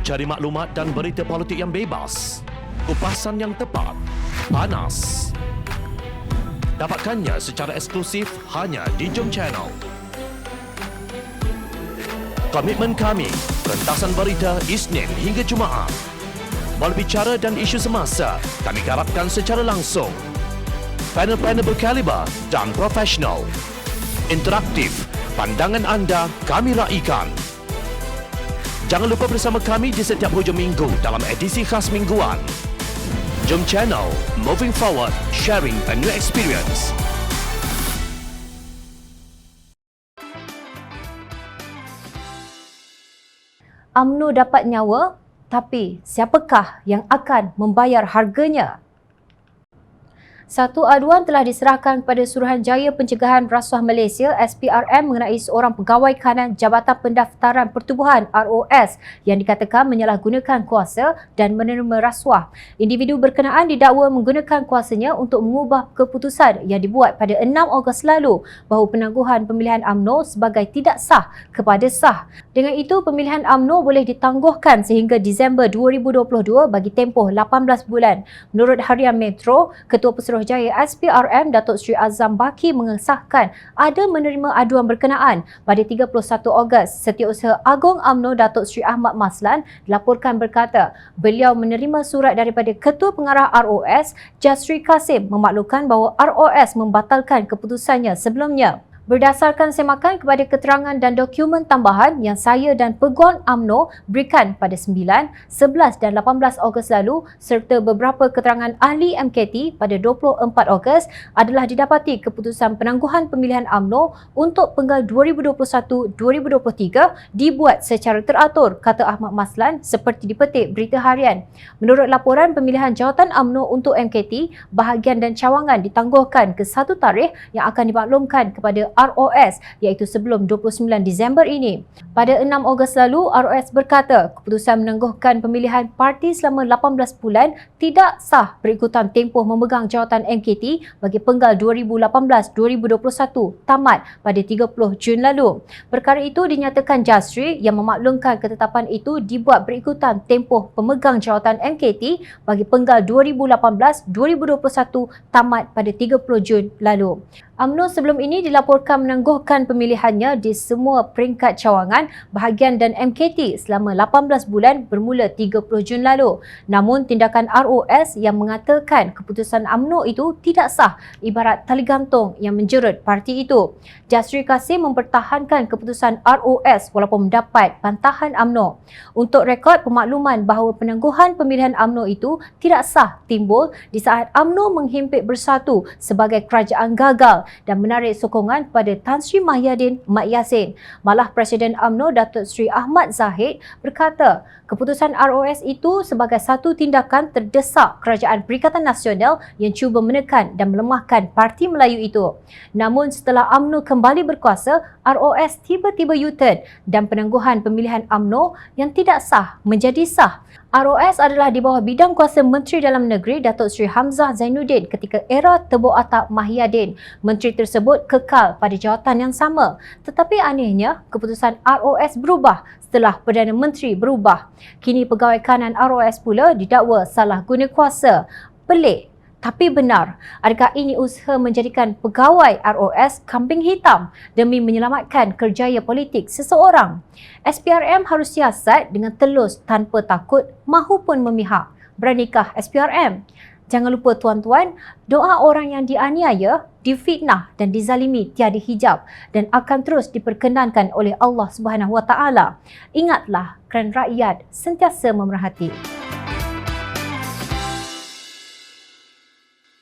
Cari maklumat dan berita politik yang bebas, kupasan yang tepat, panas. Dapatkannya secara eksklusif hanya di Jom Channel. Komitmen kami, pentasan berita Isnin hingga Jumaat. Berbicara dan isu semasa, kami garapkan secara langsung. Panel-panel berkaliber dan profesional. Interaktif, pandangan anda kami raikan. Jangan lupa bersama kami di setiap hujung minggu dalam edisi khas mingguan. Jom Channel, moving forward, sharing a new experience. UMNO dapat nyawa, tapi siapakah yang akan membayar harganya? Satu aduan telah diserahkan kepada Suruhanjaya Pencegahan Rasuah Malaysia SPRM mengenai seorang pegawai kanan Jabatan Pendaftaran Pertubuhan ROS yang dikatakan menyalahgunakan kuasa dan menerima rasuah. Individu berkenaan didakwa menggunakan kuasanya untuk mengubah keputusan yang dibuat pada 6 Ogos lalu bahawa penangguhan pemilihan UMNO sebagai tidak sah kepada sah. Dengan itu, pemilihan UMNO boleh ditangguhkan sehingga Disember 2022 bagi tempoh 18 bulan. Menurut Harian Metro, Ketua Pesuruhjaya SPRM Datuk Seri Azam Baki mengesahkan ada menerima aduan berkenaan pada 31 Ogos. Setiausaha Agung UMNO Datuk Seri Ahmad Maslan dilaporkan berkata beliau menerima surat daripada Ketua Pengarah ROS Jasri Kasim memaklumkan bahawa ROS membatalkan keputusannya sebelumnya. Berdasarkan semakan kepada keterangan dan dokumen tambahan yang saya dan Peguam UMNO berikan pada 9, 11 dan 18 Ogos lalu serta beberapa keterangan ahli MKT pada 24 Ogos adalah didapati keputusan penangguhan pemilihan UMNO untuk penggal 2021-2023 dibuat secara teratur, kata Ahmad Maslan seperti dipetik Berita Harian. Menurut laporan pemilihan jawatan UMNO untuk MKT, bahagian dan cawangan ditangguhkan ke satu tarikh yang akan dimaklumkan kepada ROS iaitu sebelum 29 Disember ini. Pada 6 Ogos lalu, ROS berkata keputusan menangguhkan pemilihan parti selama 18 bulan tidak sah berikutan tempoh memegang jawatan MKT bagi penggal 2018-2021 tamat pada 30 Jun lalu. Perkara itu dinyatakan Jasri yang memaklumkan ketetapan itu dibuat berikutan tempoh pemegang jawatan MKT bagi penggal 2018-2021 tamat pada 30 Jun lalu. UMNO sebelum ini dilaporkan menangguhkan pemilihannya di semua peringkat cawangan, bahagian dan MKT selama 18 bulan bermula 30 Jun lalu. Namun tindakan ROS yang mengatakan keputusan UMNO itu tidak sah ibarat tali gantung yang menjerut parti itu. Jasri Kasim mempertahankan keputusan ROS walaupun mendapat bantahan UMNO. Untuk rekod, pemakluman bahawa penangguhan pemilihan UMNO itu tidak sah timbul di saat UMNO menghimpit bersatu sebagai kerajaan gagal dan menarik sokongan pada Tan Sri Mahyadin Mat Yassin. Malah Presiden UMNO Datuk Seri Ahmad Zahid berkata keputusan ROS itu sebagai satu tindakan terdesak Kerajaan Perikatan Nasional yang cuba menekan dan melemahkan Parti Melayu itu. Namun setelah UMNO kembali berkuasa, ROS tiba-tiba U-turn dan penangguhan pemilihan UMNO yang tidak sah menjadi sah. ROS adalah di bawah bidang kuasa Menteri Dalam Negeri Datuk Seri Hamzah Zainuddin ketika era Tebuk Atap Mahyadin. Menteri tersebut kekal pada jawatan yang sama. Tetapi anehnya, keputusan ROS berubah setelah Perdana Menteri berubah. Kini pegawai kanan ROS pula didakwa salah guna kuasa. Pelik tapi benar. Adakah ini usaha menjadikan pegawai ROS kambing hitam demi menyelamatkan kerjaya politik seseorang? SPRM harus siasat dengan telus tanpa takut mahupun memihak. Beranikah SPRM? Jangan lupa tuan-tuan, doa orang yang dianiaya, difitnah dan dizalimi tiada hijab dan akan terus diperkenankan oleh Allah Subhanahu Wa Taala. Ingatlah, kerana rakyat sentiasa memerhati.